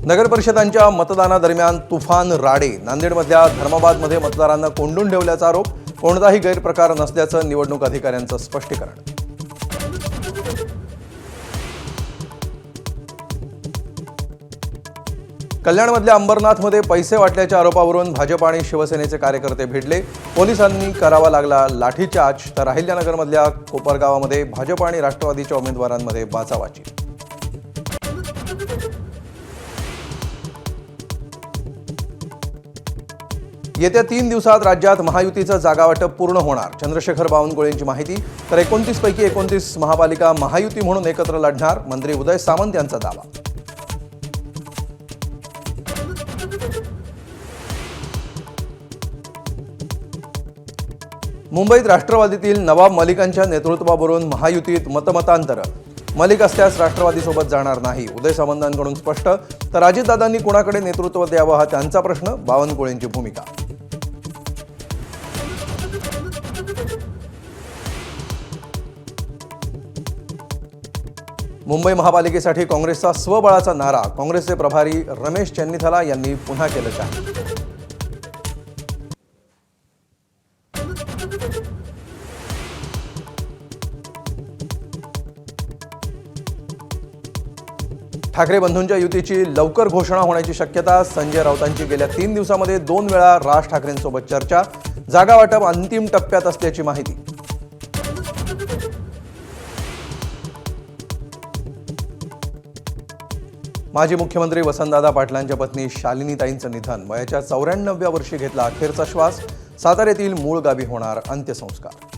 नगर परिषदांच्या मतदानादरम्यान तुफान राडे। नांदेडमधल्या धर्माबादमध्ये मतदारांना कोंडून ठेवल्याचा आरोप। कोणताही गैरप्रकार नसल्याचं निवडणूक अधिकाऱ्यांचं स्पष्टीकरण। कल्याणमधल्या अंबरनाथमध्ये पैसे वाटल्याच्या आरोपावरून भाजप आणि शिवसेनेचे कार्यकर्ते भिडले। पोलिसांनी करावा लागला लाठीचार्ज। तर अहिल्यानगरमधल्या कोपरगावामध्ये भाजप आणि राष्ट्रवादीच्या उमेदवारांमध्ये बाचाबाची। येत्या 3 दिवसात राज्यात महायुतीचं जागावाटप पूर्ण होणार। चंद्रशेखर बावनकुळेंची माहिती। तर 29 पैकी 29 महापालिका महायुती म्हणून एकत्र लढणार। मंत्री उदय सामंत यांचा दावा। मुंबईत राष्ट्रवादीतील नवाब मलिकांच्या नेतृत्वावरून महायुतीत मतमतांतर। मलिक असल्यास राष्ट्रवादीसोबत जाणार नाही। उदय सामंतांकडून स्पष्ट। तर अजितदादांनी कुणाकडे नेतृत्व द्यावं हा त्यांचा प्रश्न। बावनकुळेंची भूमिका। मुंबई महापालिकेसाठी काँग्रेसचा स्वबळाचा नारा। काँग्रेसचे प्रभारी रमेश चेन्नीथला यांनी पुन्हा केलं जाहीर। ठाकरे बंधूंच्या युतीची लवकर घोषणा होण्याची शक्यता। संजय राऊतांची गेल्या 3 दिवसांमध्ये 2 वेळा राज ठाकरेंसोबत चर्चा। जागा वाटप अंतिम टप्प्यात असल्याची माहिती। माजी मुख्यमंत्री वसंतदादा पाटलांच्या पत्नी शालिनीताईंचं निधन। वयाच्या 94व्या वर्षी घेतला अखेरचा श्वास। साताऱ्यातील मूळ गावी होणार अंत्यसंस्कार।